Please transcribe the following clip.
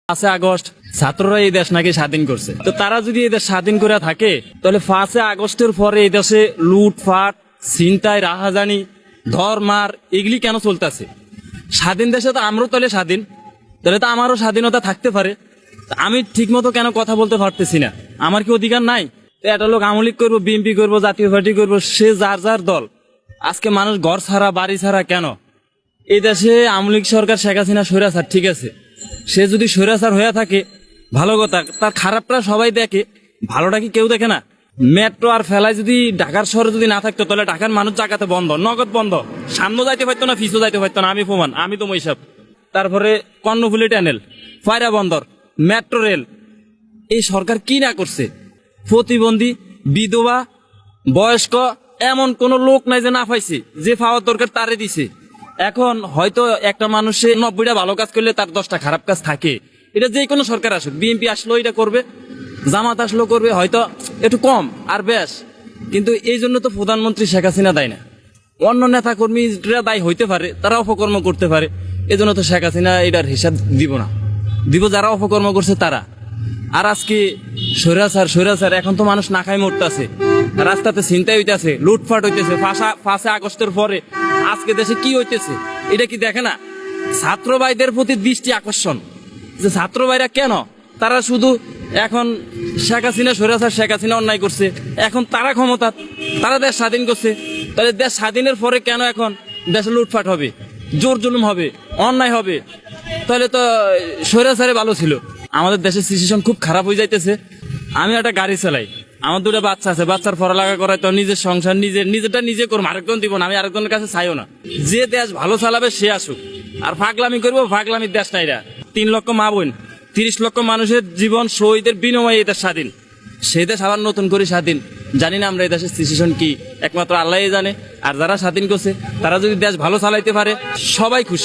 5 August ছাত্ররা এই দেশ নাকি স্বাধীন করছে। তো তারা যদি এই দেশ স্বাধীন করে থাকে তাহলে 5 আগস্টের পরে এই দেশে লুটফাট, ছিনতাই, রাহাজানি, ধর্মার এগুলি কেন চলতেছে? স্বাধীন দেশে তো আমরাও তাহলে স্বাধীন, তাহলে তো আমারও স্বাধীনতা থাকতে পারে। আমি ঠিক মতো কেন কথা বলতে পারতেছি না? আমার কি অধিকার নাই? তো একটা লোক আওয়ামী লীগ করবো, বিএনপি করবো, জাতীয় পার্টি করবো, সে যার যার দল। আজকে মানুষ ঘর ছাড়া, বাড়ি ছাড়া কেন? এই দেশে আওয়ামী লীগ সরকার, শেখ হাসিনা স্বৈরাচার, ঠিক আছে, সে যদি স্বৈরাচার হয়ে থাকে ভালো কথা, তার খারাপটা সবাই দেখে, ভালোটা কি কেউ দেখে না? মেট্রো আর ফেলায় যদি ঢাকার শহরে যদি না থাকতো তাহলে ঢাকার মানুষ জায়গাতে বন্ধ, নগদ বন্ধ, সামনেও যাইতে পারতো না, পিছু যাইতে পারতো না। আমি প্রমাণ, আমি তো মৈশাব। তারপরে কর্ণফুলী টানেল, পায়রা বন্দর, মেট্রো রেল, এই সরকার কি না করছে? প্রতিবন্ধী, বিধবা, বয়স্ক এমন কোন লোক নাই যে না পাইছে, যে পাওয়ার দরকার তারে দিছে। এখন হয়তো একটা মানুষে 90টা ভালো কাজ করলে তার 10টা খারাপ কাজ থাকে। এটা যে কোনো সরকার আসুক, বিএনপি আসলো এটা করবে, জামাত আসলো করবে, হয়তো একটু কম আর বেশ। কিন্তু এই জন্য তো প্রধানমন্ত্রী শেখ হাসিনা দায় না, অন্য নেতা কর্মীরা দায়ী হইতে পারে, তারা অপকর্ম করতে পারে। এজন্য তো শেখ হাসিনা এটার হিসাব দিব না, দিব যারা অপকর্ম করছে তারা। আর আজকে স্বৈরাচার, এখন তো মানুষ না খাই মরতেছে, রাস্তাতে ছিনতাই হইতেছে, লুটফাট হইতেছে। 5 আগস্টের পরে আজকে দেশে কি হইতেছে এটা কি দেখে না? ছাত্র ভাইদের প্রতি দৃষ্টি আকর্ষণ, যে ছাত্র ভাইরা কেন, তারা শুধু এখন শেখ হাসিনা স্বৈরাচার, শেখ হাসিনা অন্যায় করছে, এখন তারা ক্ষমতা, তারা দেশ স্বাধীন করছে, তাহলে দেশ স্বাধীনের পরে কেন এখন দেশে লুটফাট হবে, জোর জুলুম হবে, অন্যায় হবে? তাহলে তো স্বৈরাচারে ভালো ছিল। আমাদের দেশের সিচুয়েশন খুব খারাপ হয়ে যাইতেছে। আমি একটা গাড়ি চালাই, আমার 2টা বাচ্চা আছে, বাচ্চার পড়ালেখা করাই, তো নিজের সংসার নিজেরটা নিজে করবো, আরেকজন দিব না, আমি আরেকজনের কাছে চাইও না। যে দেশ ভালো চালাবে সে আসুক, আর ফাগলামি করবো, ফাগলামির দেশ না এটা। 3 লক্ষ মা বোন, 30 লক্ষ মানুষের জীবন শহীদের বিনিময়ে এই দেশ স্বাধীন। সেই দেশ আবার নতুন করে স্বাধীন, জানি না আমরা এই দেশের সিচুয়েশন কি, একমাত্র আল্লাহই জানে। আর যারা স্বাধীন করছে তারা যদি দেশ ভালো চালাইতে পারে সবাই খুশি।